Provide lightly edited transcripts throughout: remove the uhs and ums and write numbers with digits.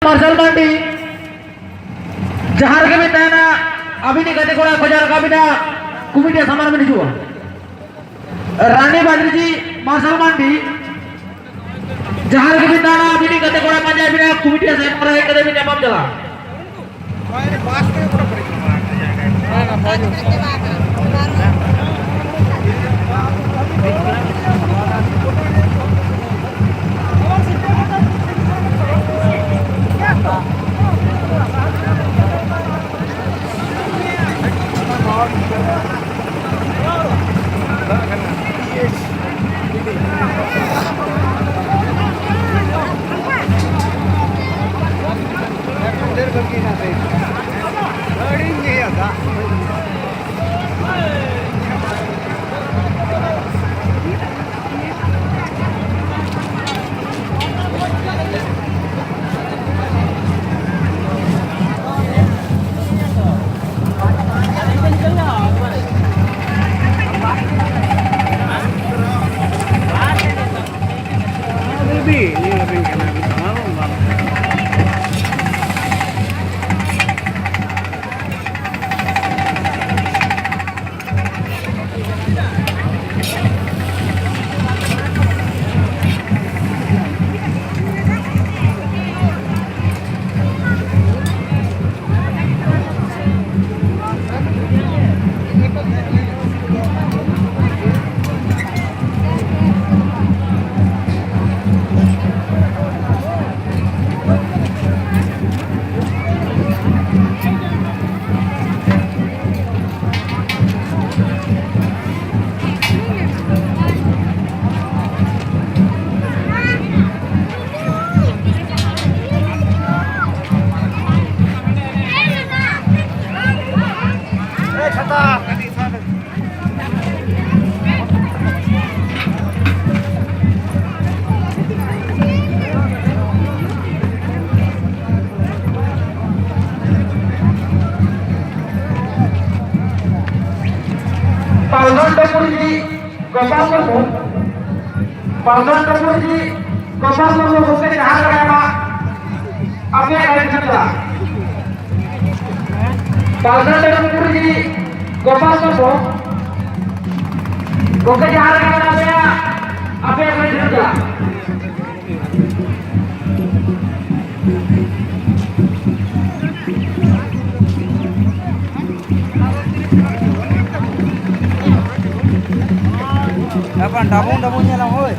Martial बांडी जहार के बिताना अभी नहीं कहते कोड़ा बाजार का बिना कुमिटिया सामान में नहीं हुआ रानी बांडी जी मार्शल बांडी जहार के बिताना अभी नहीं कहते कोड़ा पंजाब बिना कुमिटिया सामान में कहते बिना माम चला पालघर टपुरी गोपाल होते जहां लगाया अपने कार्यक्रम पालघर टपुरी गोपाल होते जहां लगाया अपने कार्यक्रम Kapan dabung-dabungnya lang hoy.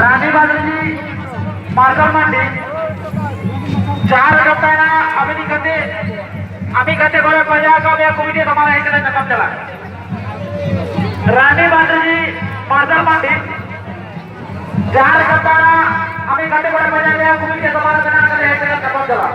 रानी बादल मार्शल मांडी चार गप्पाना आम्ही कहते गोरे पंजाब का मैं कमिटी हमारा एक तरह काम चला रानी बादल मार्शल मांडी चार गप्पाना आम्ही कहते गोरे पंजाब का कमिटी हमारा एक तरह काम चला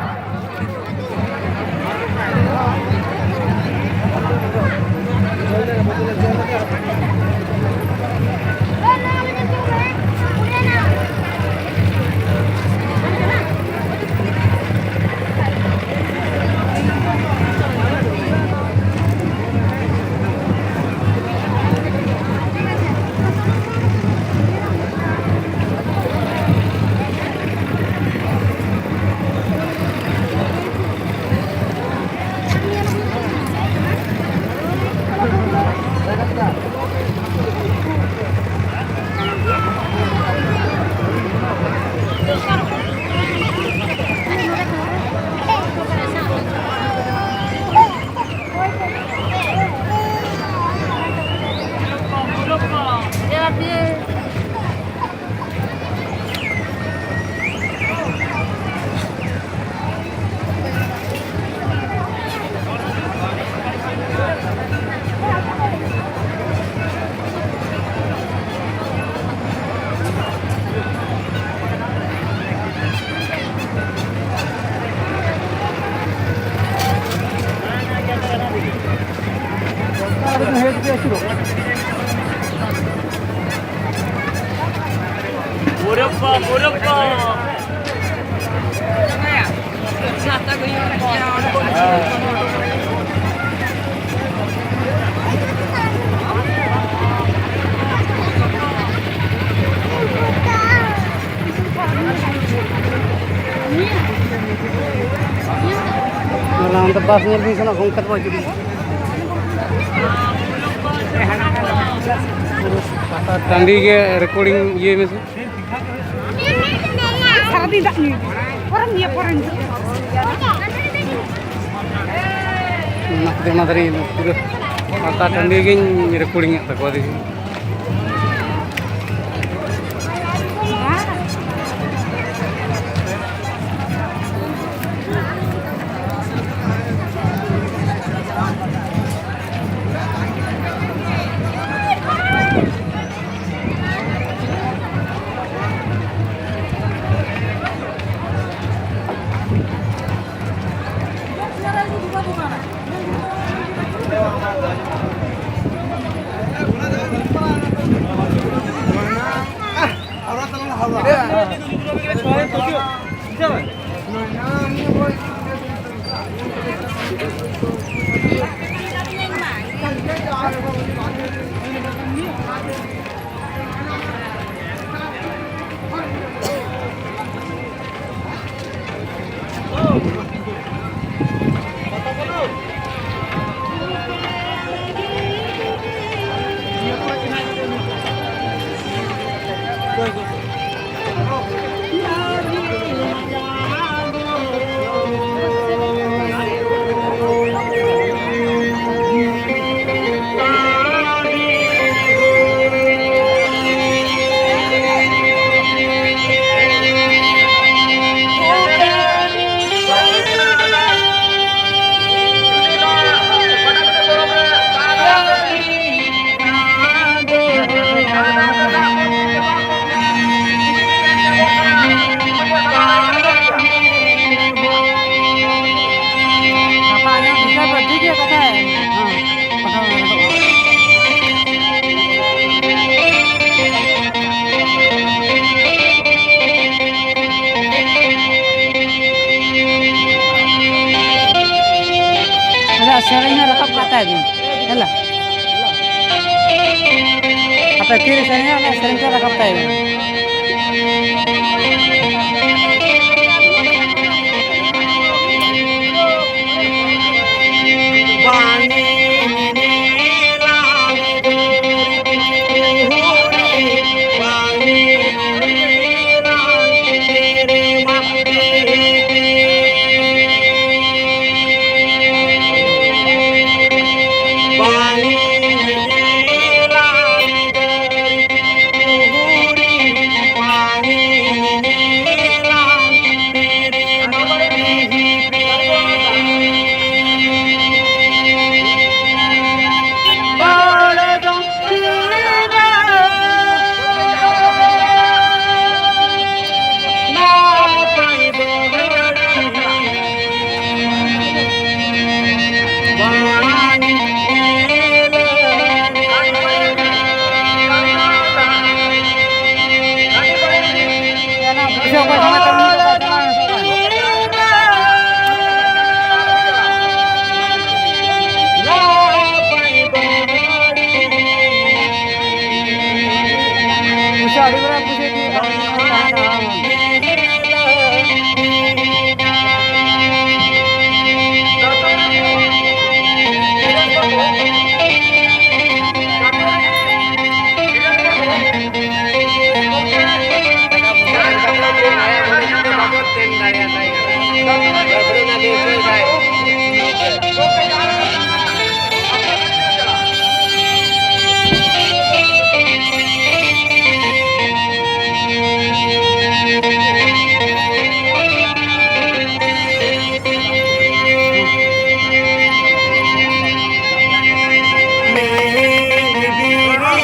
Orang tebas ni sana kongkat wajib. Tandi ke recording ये में से सारा दिन tak ni orang dia orang nak terima dari pura mata tandi ke recording tak kuat ini. Serenya rakap kata ini, ହେଲା apa kiri serenya serenya rakap kata ini. Bani Nilgiri